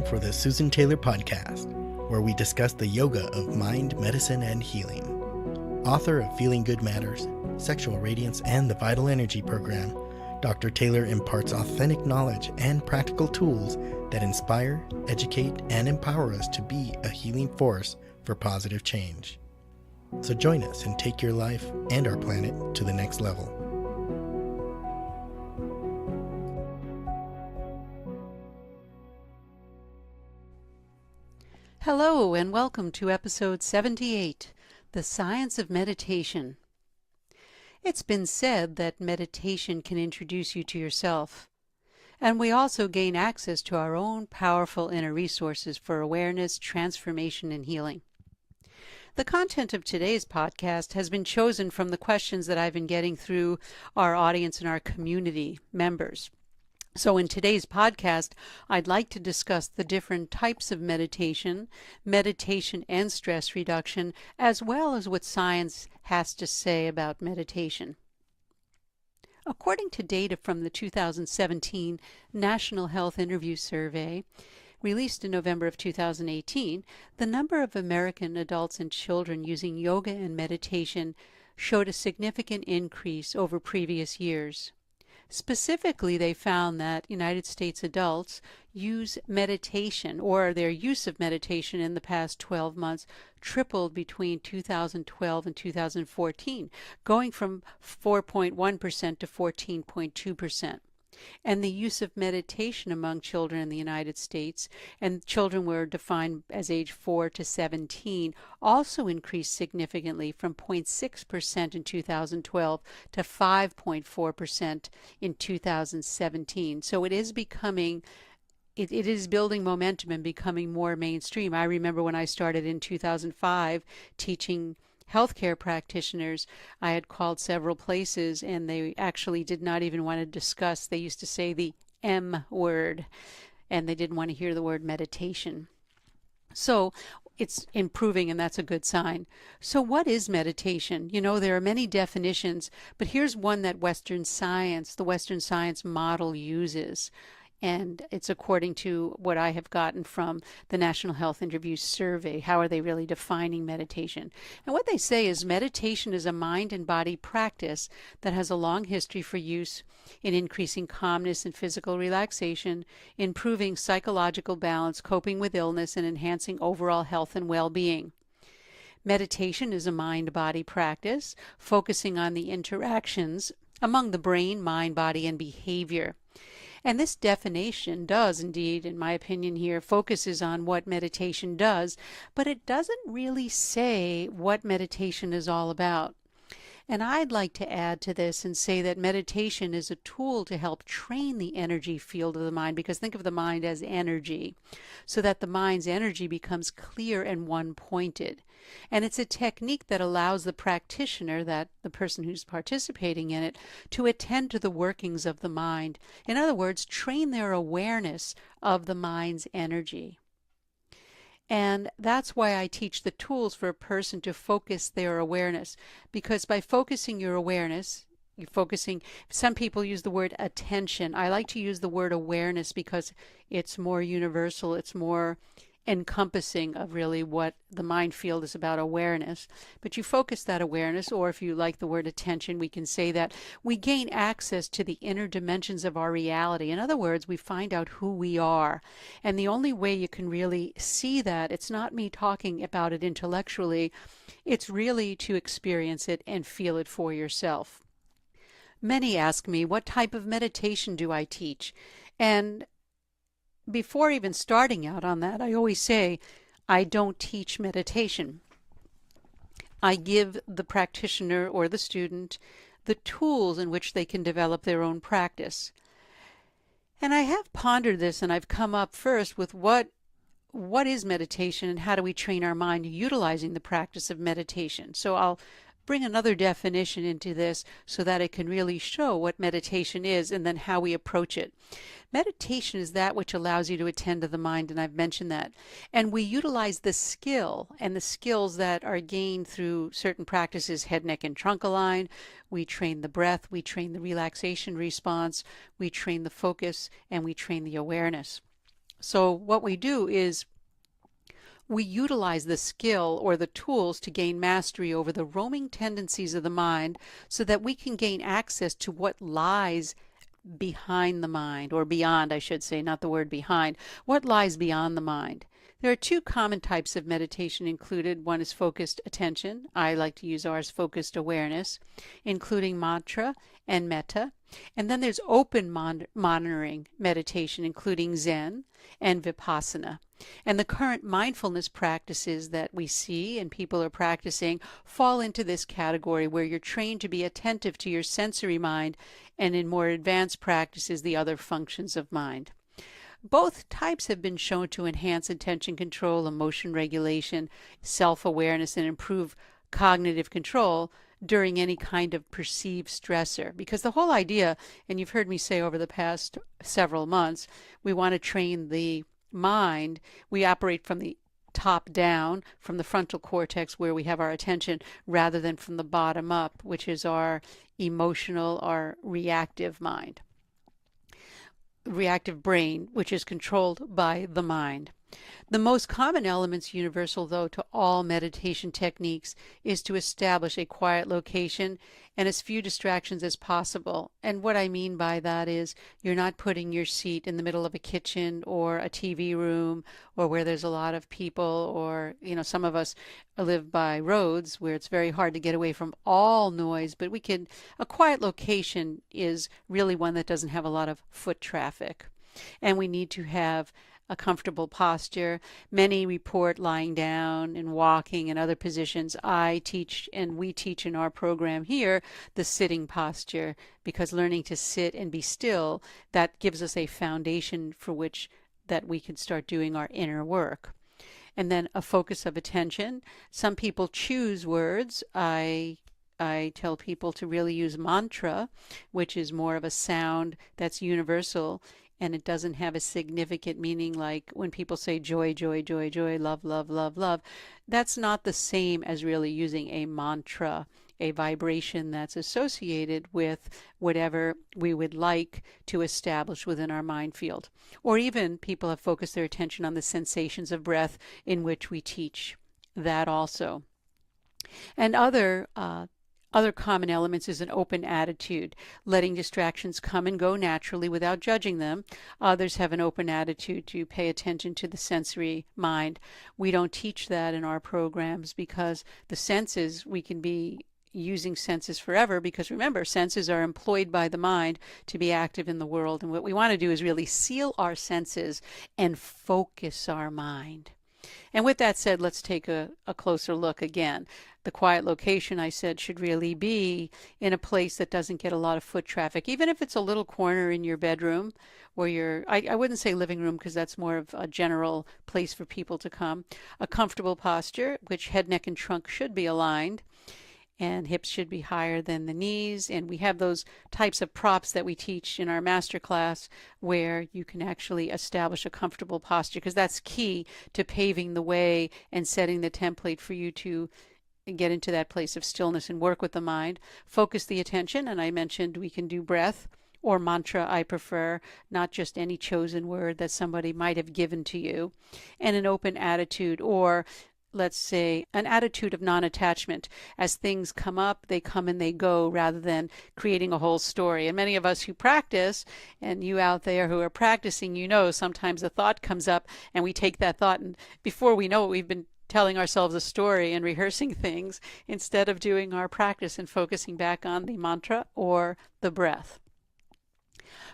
for the Susan Taylor Podcast, where we discuss the yoga of mind, medicine, and healing. Author of Feeling Good Matters, Sexual Radiance, and the Vital Energy Program, Dr. Taylor imparts authentic knowledge and practical tools that inspire, educate, and empower us to be a healing force for positive change. So join us and take your life and our planet to the next level. Hello and welcome to episode 78, The Science of Meditation. It's been said that meditation can introduce you to yourself, and we also gain access to our own powerful inner resources for awareness, transformation, and healing. The content of today's podcast has been chosen from the questions that I've been getting through our audience and our community members. So in today's podcast, I'd like to discuss the different types of meditation and stress reduction, as well as what science has to say about meditation. According to data from the 2017 National Health Interview Survey, released in November of 2018, the number of American adults and children using yoga and meditation showed a significant increase over previous years. Specifically, they found that United States adults use meditation, or their use of meditation in the past 12 months tripled between 2012 and 2014, going from 4.1% to 14.2%. And the use of meditation among children in the United States, and children were defined as age 4 to 17, also increased significantly from 0.6% in 2012 to 5.4% in 2017. So it is becoming it is building momentum and becoming more mainstream. I remember when I started in 2005 teaching healthcare practitioners, I had called several places and they actually did not even want to discuss. They used to say the M word, and they didn't want to hear the word meditation. So it's improving, and that's a good sign. So what is meditation? You know, there are many definitions, but here's one that the Western science model uses. And it's according to what I have gotten from the National Health Interview Survey. How are they really defining meditation? And what they say is meditation is a mind and body practice that has a long history for use in increasing calmness and physical relaxation, improving psychological balance, coping with illness, and enhancing overall health and well-being. Meditation is a mind-body practice focusing on the interactions among the brain, mind, body, and behavior. And this definition does indeed, in my opinion here, focuses on what meditation does, but it doesn't really say what meditation is all about. And I'd like to add to this and say that meditation is a tool to help train the energy field of the mind, because think of the mind as energy, so that the mind's energy becomes clear and one-pointed. And it's a technique that allows the practitioner, that the person who's participating in it, to attend to the workings of the mind. In other words, train their awareness of the mind's energy. And that's why I teach the tools for a person to focus their awareness, because by focusing your awareness, some people use the word attention. I like to use the word awareness because it's more universal, it's more encompassing of really what the mind field is about, awareness. But you focus that awareness, or if you like the word attention, we can say that we gain access to the inner dimensions of our reality. In other words, we find out who we are. And the only way you can really see that, it's not me talking about it intellectually, it's really to experience it and feel it for yourself. Many ask me, what type of meditation do I teach? And before even starting out on that, I always say, I don't teach meditation. I give the practitioner or the student the tools in which they can develop their own practice. And I have pondered this, and I've come up first with what is meditation and how do we train our mind utilizing the practice of meditation. So I'll bring another definition into this so that it can really show what meditation is and then how we approach it. Meditation is that which allows you to attend to the mind, and I've mentioned that. And we utilize the skill and the skills that are gained through certain practices, head, neck, and trunk align. We train the breath, we train the relaxation response, we train the focus, and we train the awareness. So what we do is we utilize the skill or the tools to gain mastery over the roaming tendencies of the mind so that we can gain access to what lies behind the mind, or beyond, I should say, not the word behind, what lies beyond the mind. There are two common types of meditation included. One is focused attention. I like to use ours, focused awareness, including mantra and metta. And then there's open monitoring meditation, including Zen and Vipassana. And the current mindfulness practices that we see and people are practicing fall into this category, where you're trained to be attentive to your sensory mind, and in more advanced practices, the other functions of mind. Both types have been shown to enhance attention control, emotion regulation, self-awareness, and improve cognitive control during any kind of perceived stressor. Because the whole idea, and you've heard me say over the past several months, we want to train the mind. We operate from the top down, from the frontal cortex where we have our attention, rather than from the bottom up, which is our emotional or reactive brain, which is controlled by the mind. The most common elements universal, though, to all meditation techniques is to establish a quiet location and as few distractions as possible. And what I mean by that is you're not putting your seat in the middle of a kitchen or a TV room or where there's a lot of people, or, some of us live by roads where it's very hard to get away from all noise, but a quiet location is really one that doesn't have a lot of foot traffic. And we need to have a comfortable posture. Many report lying down and walking and other positions. I teach, and we teach in our program here, the sitting posture, because learning to sit and be still, that gives us a foundation for which that we can start doing our inner work. And then a focus of attention. Some people choose words. I tell people to really use mantra, which is more of a sound that's universal, and it doesn't have a significant meaning like when people say joy, joy, joy, joy, love, love, love, love. That's not the same as really using a mantra, a vibration that's associated with whatever we would like to establish within our mind field. Or even people have focused their attention on the sensations of breath, in which we teach that also. And other common elements is an open attitude, letting distractions come and go naturally without judging them. Others have an open attitude to pay attention to the sensory mind. We don't teach that in our programs because the senses, we can be using senses forever, because remember, senses are employed by the mind to be active in the world. And what we want to do is really seal our senses and focus our mind. And with that said, let's take a closer look again. The quiet location, I said, should really be in a place that doesn't get a lot of foot traffic, even if it's a little corner in your bedroom or I wouldn't say living room, because that's more of a general place for people to come. A comfortable posture, which head, neck, and trunk should be aligned, and hips should be higher than the knees. And we have those types of props that we teach in our master class where you can actually establish a comfortable posture, because that's key to paving the way and setting the template for you to get into that place of stillness and work with the mind. Focus the attention, and I mentioned we can do breath or mantra, I prefer, not just any chosen word that somebody might have given to you. And an open attitude, or let's say an attitude of non-attachment. As things come up, they come and they go, rather than creating a whole story. And many of us who practice, and you out there who are practicing, sometimes a thought comes up and we take that thought, and before we know it, we've been telling ourselves a story and rehearsing things instead of doing our practice and focusing back on the mantra or the breath.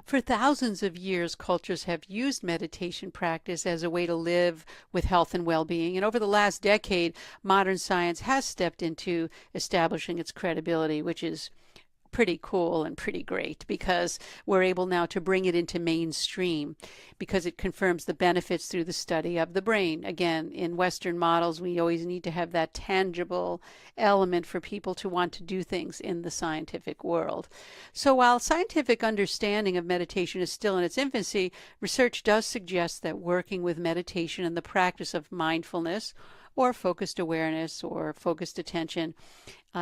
For thousands of years, cultures have used meditation practice as a way to live with health and well-being. And over the last decade, modern science has stepped into establishing its credibility, which is pretty cool and pretty great, because we're able now to bring it into mainstream, because it confirms the benefits through the study of the brain. Again, in Western models, we always need to have that tangible element for people to want to do things in the scientific world. So while scientific understanding of meditation is still in its infancy, research does suggest that working with meditation and the practice of mindfulness, or focused awareness or focused attention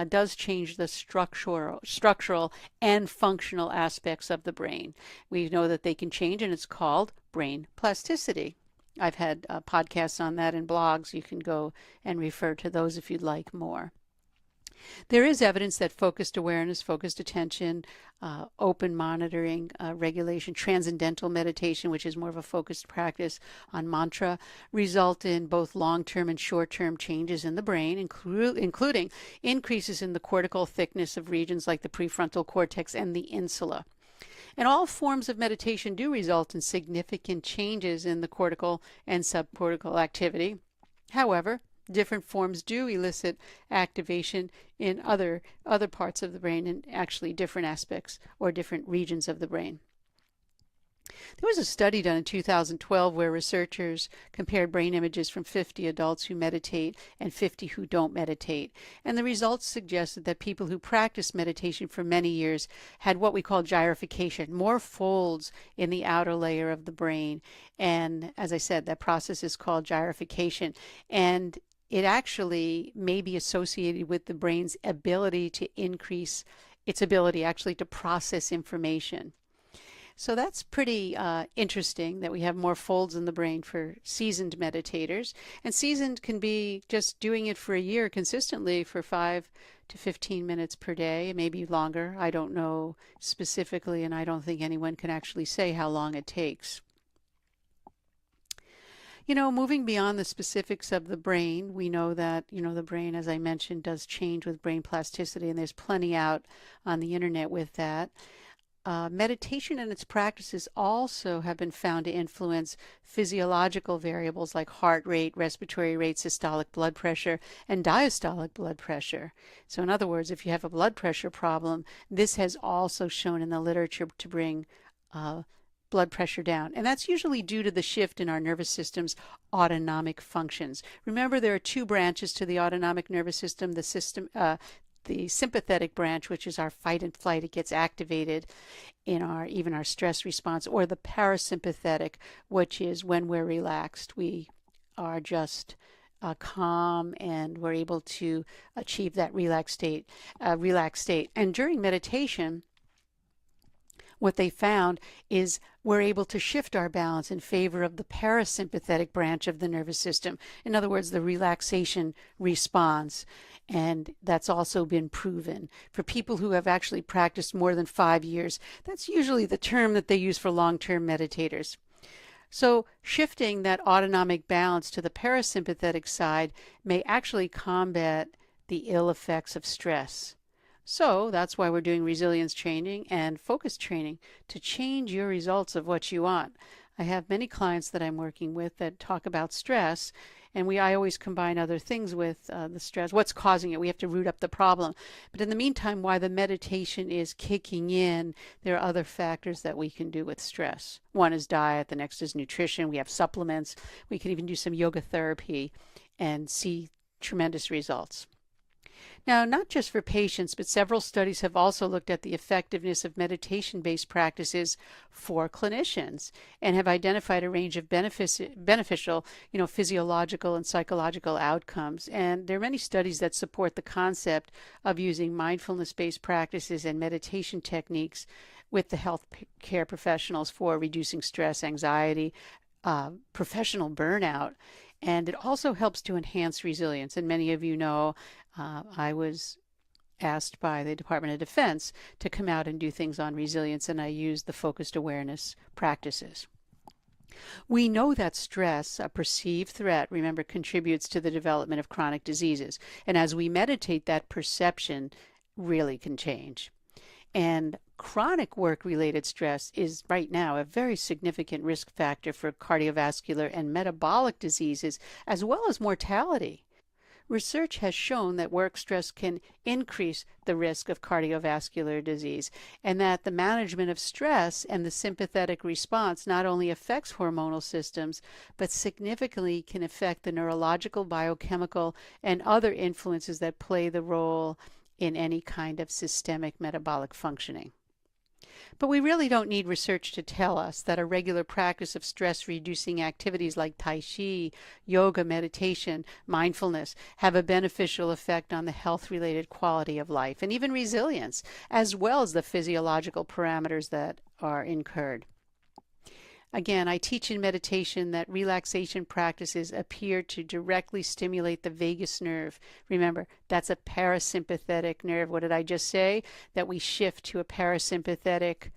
does change the structural and functional aspects of the brain. We know that they can change, and it's called brain plasticity. I've had podcasts on that and blogs. You can go and refer to those if you'd like more. There is evidence that focused awareness, focused attention, open monitoring, regulation, transcendental meditation, which is more of a focused practice on mantra, result in both long-term and short-term changes in the brain, including increases in the cortical thickness of regions like the prefrontal cortex and the insula. And all forms of meditation do result in significant changes in the cortical and subcortical activity. However, different forms do elicit activation in other parts of the brain, and actually different aspects or different regions of the brain. There was a study done in 2012 where researchers compared brain images from 50 adults who meditate and 50 who don't meditate. And the results suggested that people who practiced meditation for many years had what we call gyrification, more folds in the outer layer of the brain. And as I said, that process is called gyrification. And it actually may be associated with the brain's ability to increase its ability actually to process information. So that's pretty interesting that we have more folds in the brain for seasoned meditators. And seasoned can be just doing it for a year consistently for 5 to 15 minutes per day, maybe longer. I don't know specifically, and I don't think anyone can actually say how long it takes. Moving beyond the specifics of the brain, we know that, the brain, as I mentioned, does change with brain plasticity, and there's plenty out on the internet with that. Meditation and its practices also have been found to influence physiological variables like heart rate, respiratory rate, systolic blood pressure, and diastolic blood pressure. So in other words, if you have a blood pressure problem, this has also shown in the literature to bring blood pressure down. And that's usually due to the shift in our nervous system's autonomic functions. Remember, there are two branches to the autonomic nervous system, the sympathetic branch, which is our fight and flight. It gets activated in even our stress response, or the parasympathetic, which is when we're relaxed. We are just calm and we're able to achieve that relaxed state. And during meditation, what they found is we're able to shift our balance in favor of the parasympathetic branch of the nervous system. In other words, the relaxation response. And that's also been proven. For people who have actually practiced more than 5 years, that's usually the term that they use for long-term meditators. So shifting that autonomic balance to the parasympathetic side may actually combat the ill effects of stress. So that's why we're doing resilience training and focus training to change your results of what you want. I have many clients that I'm working with that talk about stress, and I always combine other things with the stress. What's causing it? We have to root up the problem. But in the meantime, while the meditation is kicking in, there are other factors that we can do with stress. One is diet, the next is nutrition. We have supplements. We can even do some yoga therapy and see tremendous results. Now, not just for patients, but several studies have also looked at the effectiveness of meditation-based practices for clinicians and have identified a range of beneficial, physiological and psychological outcomes. And there are many studies that support the concept of using mindfulness-based practices and meditation techniques with the health care professionals for reducing stress, anxiety, professional burnout. And it also helps to enhance resilience. And many of you know I was asked by the Department of Defense to come out and do things on resilience, and I used the focused awareness practices. We know that stress, a perceived threat, remember, contributes to the development of chronic diseases. And as we meditate, that perception really can change. And chronic work-related stress is right now a very significant risk factor for cardiovascular and metabolic diseases, as well as mortality. Research has shown that work stress can increase the risk of cardiovascular disease, and that the management of stress and the sympathetic response not only affects hormonal systems, but significantly can affect the neurological, biochemical, and other influences that play the role in any kind of systemic metabolic functioning. But we really don't need research to tell us that a regular practice of stress-reducing activities like Tai Chi, yoga, meditation, mindfulness have a beneficial effect on the health-related quality of life and even resilience, as well as the physiological parameters that are incurred. Again, I teach in meditation that relaxation practices appear to directly stimulate the vagus nerve. Remember, that's a parasympathetic nerve. What did I just say? That we shift to a parasympathetic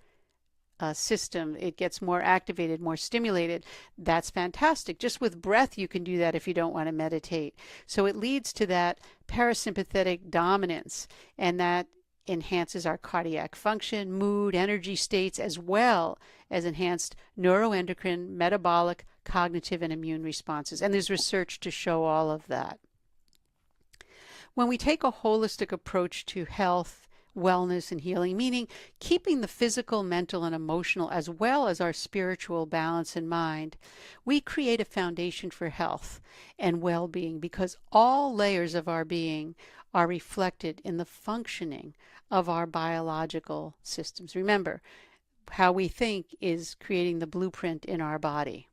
system. It gets more activated, more stimulated. That's fantastic. Just with breath, you can do that if you don't want to meditate. So it leads to that parasympathetic dominance, and that enhances our cardiac function, mood, energy states, as well as enhanced neuroendocrine, metabolic, cognitive, and immune responses. And there's research to show all of that. When we take a holistic approach to health, wellness, and healing, meaning keeping the physical, mental, and emotional, as well as our spiritual balance in mind, we create a foundation for health and well-being, because all layers of our being are reflected in the functioning of our biological systems. Remember, how we think is creating the blueprint in our body.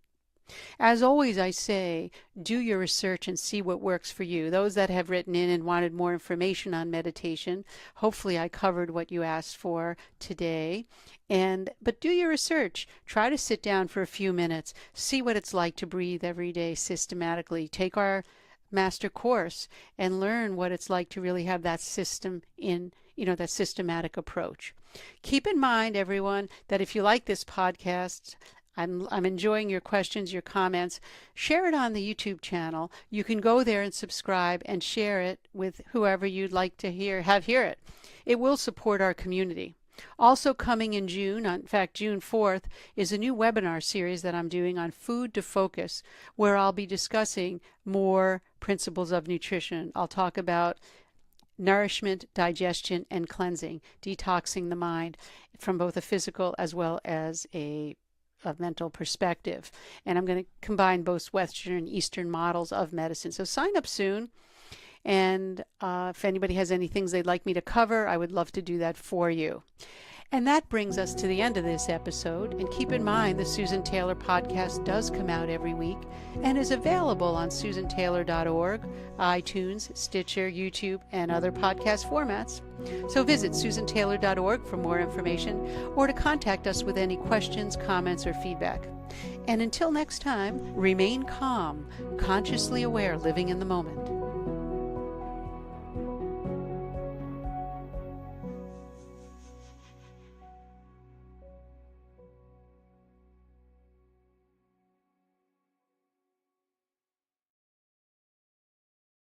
As always, I say, do your research and see what works for you. Those that have written in and wanted more information on meditation, hopefully I covered what you asked for today. But do your research. Try to sit down for a few minutes. See what it's like to breathe every day systematically. Take our master course and learn what it's like to really have that system in, that systematic approach. Keep in mind, everyone, that if you like this podcast, I'm enjoying your questions, your comments. Share it on the YouTube channel. You can go there and subscribe and share it with whoever you'd like to hear it. It will support our community. Also coming in June, in fact June 4th, is a new webinar series that I'm doing on food to focus, where I'll be discussing more principles of nutrition. I'll talk about nourishment, digestion, and cleansing, detoxing the mind from both a physical as well as a mental perspective. And I'm going to combine both Western and Eastern models of medicine. So sign up soon. And if anybody has any things they'd like me to cover, I would love to do that for you. And that brings us to the end of this episode. And keep in mind, the Susan Taylor podcast does come out every week and is available on susantaylor.org, iTunes, Stitcher, YouTube, and other podcast formats. So visit susantaylor.org for more information or to contact us with any questions, comments, or feedback. And until next time, remain calm, consciously aware, living in the moment.